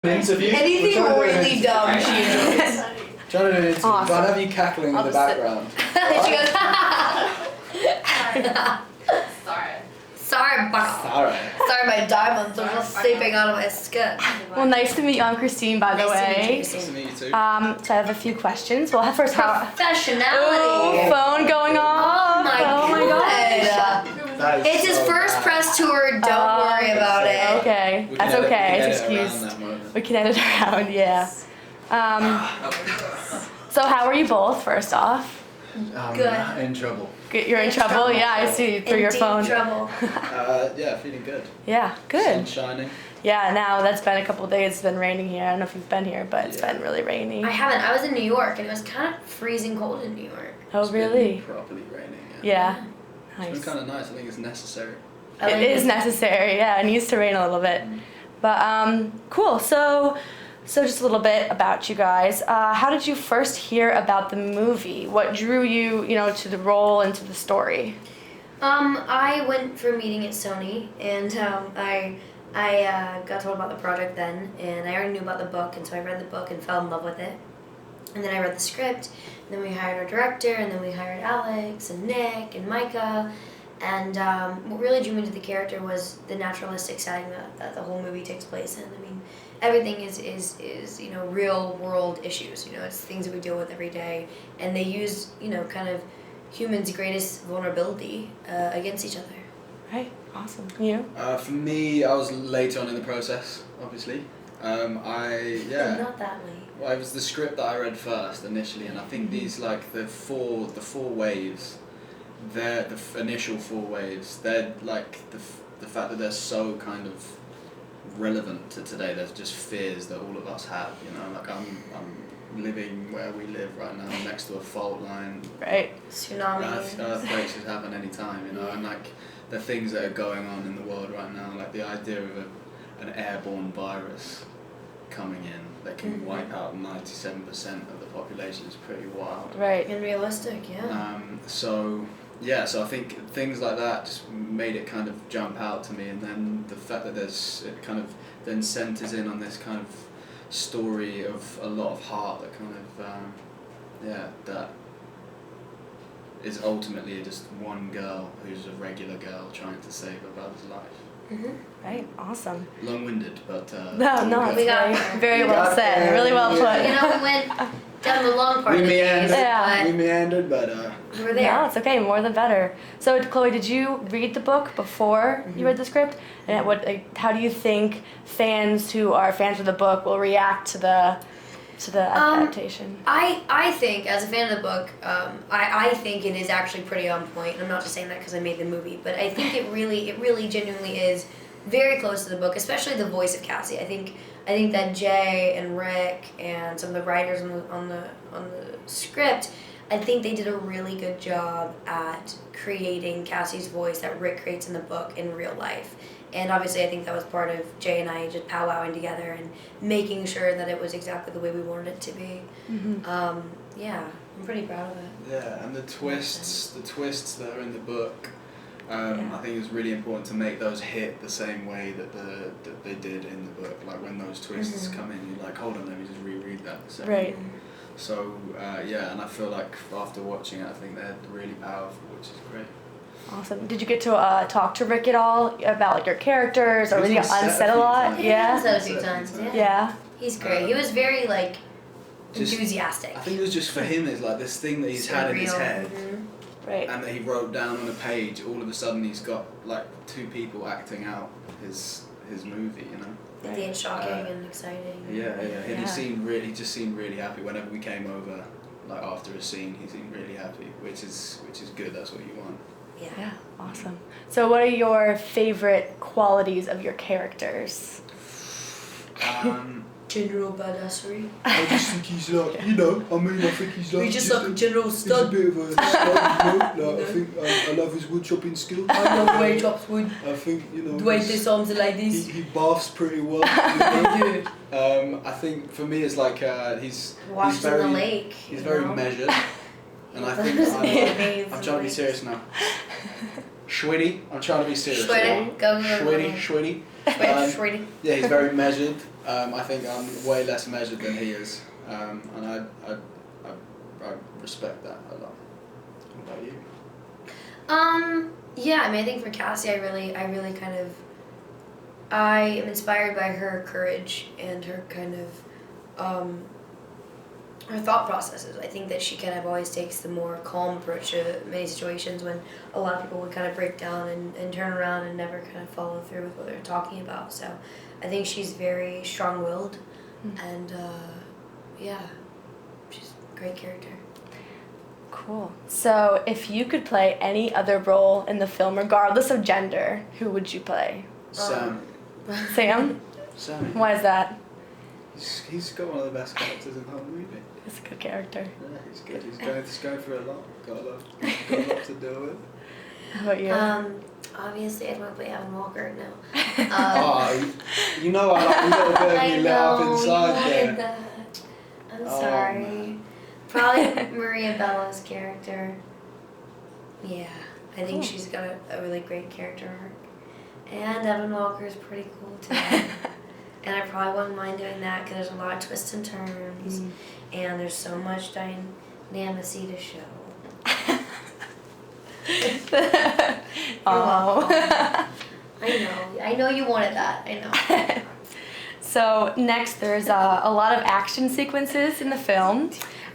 Interview. Anything really dumb she enjoys. Trying to do an interview, Awesome. but I'd have you cackling in the background. She goes, Sorry, my diamonds are just seeping out of my skin. Well, nice to meet you. I'm Christine, by the way. Nice to meet you too. So I have a few questions. Well, first, Professionality. Oh, phone going on. Oh my god. It's his first press tour. Don't worry about it. Okay, that's okay. It's excused. We can edit around, yeah. So how are you both, first off? Good. In trouble. Good. You're in trouble? Yeah, I see through your phone. Trouble. Yeah, feeling good. Yeah, good. Sun shining. Yeah, now that's been a couple of days. It's been raining here. I don't know if you've been here, but it's been really rainy. I haven't. I was in New York and it was kind of freezing cold in New York. Oh, It's really? been properly raining. Yeah. It's Nice. been kind of nice. I think it's necessary. It is necessary. Yeah, it needs to rain a little bit. But cool. So just a little bit about you guys. How did you first hear about the movie? What drew you, to the role and to the story? I went for a meeting at Sony, and I got told about the project then, and I already knew about the book, and so I read the book and fell in love with it. And then I read the script, and then we hired our director, and then we hired Alex and Nick and Micah. And what really drew me to the character was the naturalistic setting that the whole movie takes place in. I mean, everything is real world issues. It's things that we deal with every day, and they use kind of humans' greatest vulnerability against each other. Right. Awesome. You? For me, I was later on in the process, obviously. Not that late. Well, it was the script that I read first initially, and I think these the four waves. They're the initial 4 waves. They're like the fact that they're so kind of relevant to today. There's just fears that all of us have. Like I'm living where we live right now, next to a fault line. Right. Tsunami. Earthquakes could happen any time. And like the things that are going on in the world right now, like the idea of an airborne virus coming in that can wipe out 97% of the population is pretty wild. Right. And realistic, yeah. So I think things like that just made it kind of jump out to me, and then the fact that it kind of then centers in on this kind of story of a lot of heart that kind of, that is ultimately just one girl who's a regular girl trying to save her brother's life. Right. Awesome. Long-winded, but No, We got very well said. Really well put. we went down the long part We of the meandered. days, We meandered, but we were there. No, it's okay. More the better. So, Chloe, did you read the book before you read the script? And how do you think fans who are fans of the book will react to the adaptation? I think, as a fan of the book, I think it is actually pretty on point. And I'm not just saying that because I made the movie, but I think it really genuinely is very close to the book, especially the voice of Cassie. I think that Jay and Rick and some of the writers on the script, I think they did a really good job at creating Cassie's voice that Rick creates in the book in real life. And obviously I think that was part of Jay and I just powwowing together and making sure that it was exactly the way we wanted it to be. I'm pretty proud of it. Yeah, and the twists that are in the book, I think it was really important to make those hit the same way that they did in the book. Like when those twists come in, you're like, hold on, let me just reread that. Right. So and I feel like after watching it, I think they're really powerful, which is great. Awesome. Did you get to talk to Rick at all about your characters, or was he on set a lot? Yeah, a few times. Yeah. He's great. He was very enthusiastic. I think it was just for him. It's like this thing that he's had in his head. Right. And that he wrote down on a page. All of a sudden, he's got like 2 people acting out his movie. I think it's shocking and exciting. Yeah. And he just seemed really happy whenever we came over. Like after a scene, he seemed really happy, which is good. That's what you want. Yeah. Awesome. So, what are your favorite qualities of your characters? General badassery. I just think he's like, I think he's like... He's just like a general stud. He's a bit of a stud, I think I love his wood chopping skill. I love the way he chops wood. I think, the way his arms are like this. He baths pretty well. I think for me it's like he's very... in the lake. He's very measured. And I think I'm trying to be serious now. Schwitty, I'm trying to be serious now. Schwitty. Schwitty. Yeah, he's very measured. I think I'm way less measured than he is, and I respect that a lot. What about you? Yeah, I mean, I think for Cassie, I really I am inspired by her courage and her kind of, her thought processes. I think that she kind of always takes the more calm approach to many situations when a lot of people would kind of break down and turn around and never kind of follow through with what they're talking about. So I think she's very strong-willed, and yeah, she's a great character. Cool. So, if you could play any other role in the film, regardless of gender, who would you play? Sam. Sam? Sam. Why is that? He's got one of the best characters in the whole movie. He's a good character. Yeah, he's good. He's going through a lot. Got a lot to deal with. How about you? Obviously, I'd want to play Evan Walker now. You know I like a little bit of you lit up inside you there. wanted that. I'm Oh, sorry. man. Probably Maria Bella's character. Yeah, I think Cool. she's got a really great character arc. And Evan Walker's pretty cool too. And I probably wouldn't mind doing that because there's a lot of twists and turns. And there's so much dynamicy to show. Oh. I know you wanted that. I know. So next, there's a lot of action sequences in the film.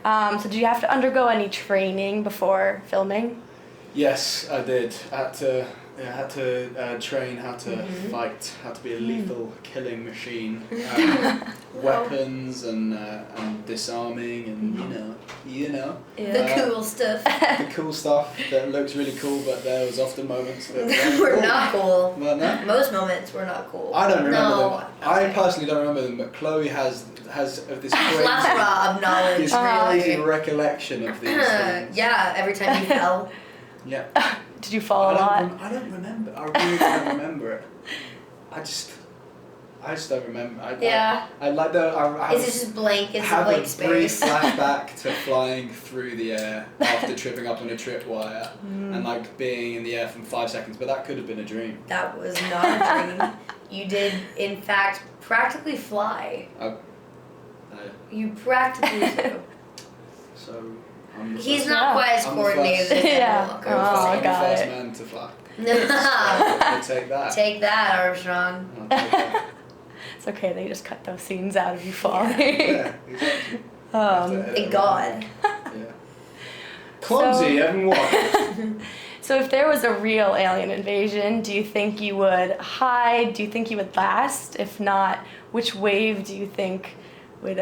So did you have to undergo any training before filming? Yes, I did. I had to train how to fight, how to be a lethal killing machine, weapons and disarming and you know The cool stuff. the cool stuff that looks really cool, but there was often moments that Were not cool. Well, no? Most moments were not cool. I don't remember No. them. I personally don't remember them, but Chloe has this Plethora of knowledge, this crazy really. recollection of these things. Yeah, every time you fell. Yeah. Did you fall a lot? I don't remember. I really don't remember it. I just don't remember. I like the. I Is it just blank? It's a have blank a brief space. flashback to flying through the air after tripping up on a tripwire and like being in the air for 5 seconds, but that could have been a dream. That was not a dream. You did, in fact, practically fly. You practically flew. So I'm the He's first, not quite as I'm the coordinated first- as Yeah. Walker. Oh, I'm the got first it. man to fly. No. I'll take that. Take that, Armstrong. I'll take that. It's okay, they just cut those scenes out of you falling. Yeah, exactly. Thank God. Yeah. Clumsy, Evan Walker. So if there was a real alien invasion, do you think you would hide? Do you think you would last? If not, which wave do you think would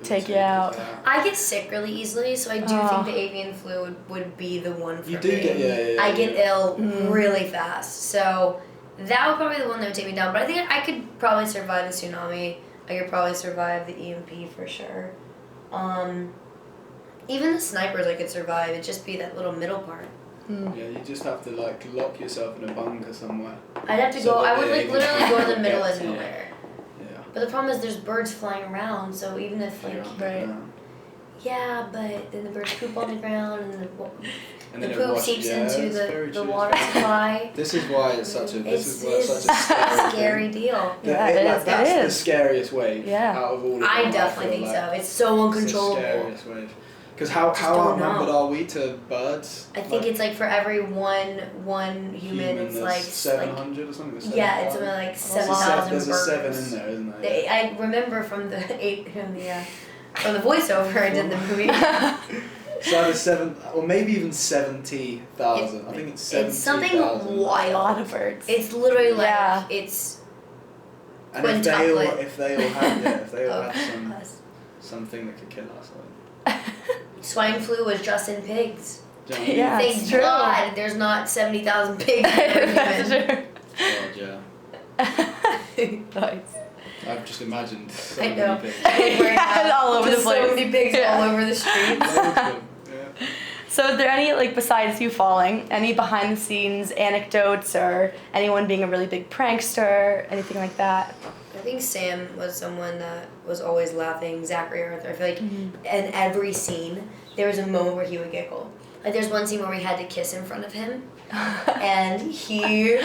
take you out? I get sick really easily, so I do think the avian flu would be the one for me. You do get, yeah. I get ill really fast, so that would probably be the one that would take me down. But I think I could probably survive the tsunami. I could probably survive the EMP for sure. Even the snipers I could survive. It'd just be that little middle part. Yeah, you just have to like lock yourself in a bunker somewhere. I'd have to So go. I that would the like literally go to the AVN middle of gets you. nowhere. Yeah. But the problem is there's birds flying around, so even if like Right. yeah, but then the birds poop on the ground and the And then it poop washes- seeps yeah, into it's very the true. water supply. This is why it's such a It's such a scary thing. deal. Yeah, it is, That's it the is. scariest wave Yeah. out of all of them. I definitely feel think like. so. It's so It's the uncontrollable. scariest wave. Because how Just don't outnumbered know. are we to birds? I think it's like for every one human, it's there's like 700 or something. There's yeah, it's 7,000. something like There's 7,000 There's birds. a 7 in there, isn't there? I remember from the from the voiceover I did in the movie. So there's 7, or maybe even 70,000. I think it's 70,000. It's something A wild. lot of birds. It's literally like Yeah. it's And if they all quintuplet. had of us. something that could kill us, Swine flu was just in pigs. like, Yeah, Thank it's true. God there's not 70,000 pigs per That's human. true. God, yeah. Nice. I've just imagined so I many know. pigs. Yeah, all over the Just place. So many pigs Yeah. all over the streets. Loads of them, yeah. So are there any, like, besides you falling, any behind the scenes anecdotes or anyone being a really big prankster, anything like that? I think Sam was someone that was always laughing. Zachary Arthur. I feel like in every scene there was a moment where he would giggle. Like there's one scene where we had to kiss in front of him, and he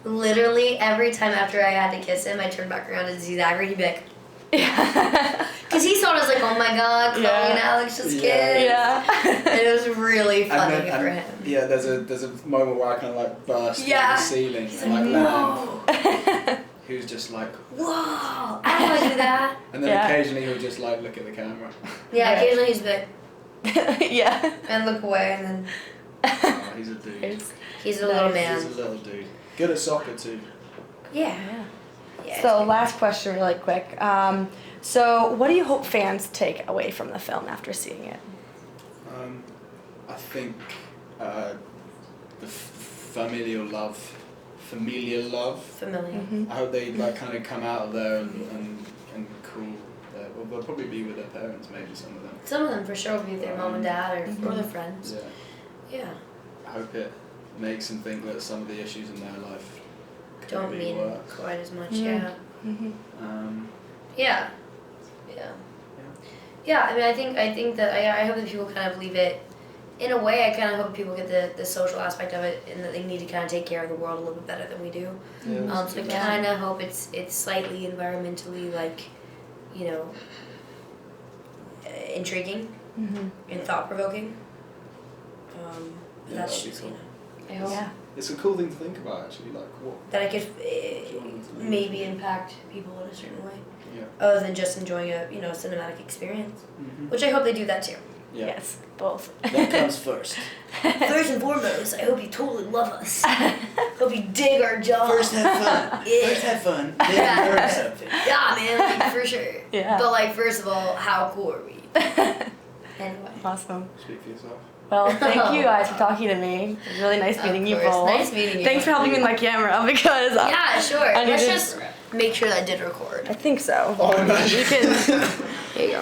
Literally every time after I had to kiss him, I turned back around to see Zachary. He'd be like, Yeah. because he saw it as like, oh my god, Chloe and Alex just kissed. Yeah. And it was really funny for him. Yeah, there's a moment where I kind of like burst Yeah. through the ceiling He's and like, like land. whoa, Who's just like, whoa, I don't want to do that. and then Yeah. occasionally he'll just like look at the camera. Yeah, occasionally he's a bit, Yeah. and look away, and then Oh, he's a dude. he's a little man. He's a little dude. Good at soccer too. Yeah. Yeah. Yeah. So last question really quick. So what do you hope fans take away from the film after seeing it? I think the familial love. Familiar. Mm-hmm. I hope they like kind of come out of there and cool. Well, they'll probably be with their parents, maybe some of them. Some of them for sure will be with their mom and dad or their friends. Yeah. Yeah. I hope it makes them think that some of the issues in their life could Don't be mean worse. quite as much. Mm. Yeah. Mm-hmm. Yeah. Yeah. Yeah. I mean, I think that I hope that people kind of leave it. In a way, I kind of hope people get the social aspect of it, and that they need to kind of take care of the world a little bit better than we do. Yeah, So I kind of hope it's slightly environmentally intriguing Mm-hmm. and thought provoking. Yeah, That's that'd be just cool. I hope Yeah. It's a cool thing to think about, actually. Like what? that I could them to do? maybe impact people in a certain way, Yeah. other than just enjoying a cinematic experience, Mm-hmm. which I hope they do that too. Yeah. Yes, both. That comes first. First and foremost, I hope you totally love us. Hope you dig our job. First have fun. Yeah. First have fun. Then Yeah. learn something. Yeah, man, like, for sure. Yeah. But like, first of all, how cool are we? Anyway. Awesome. Speak for yourself. Well, thank you guys for talking to me. It was really nice Of meeting you course. both. Nice meeting you. Thanks for helping me with my camera because Yeah, sure. I Let's needed- just make sure that did record. I think so. Oh, imagine. You can. Here you go.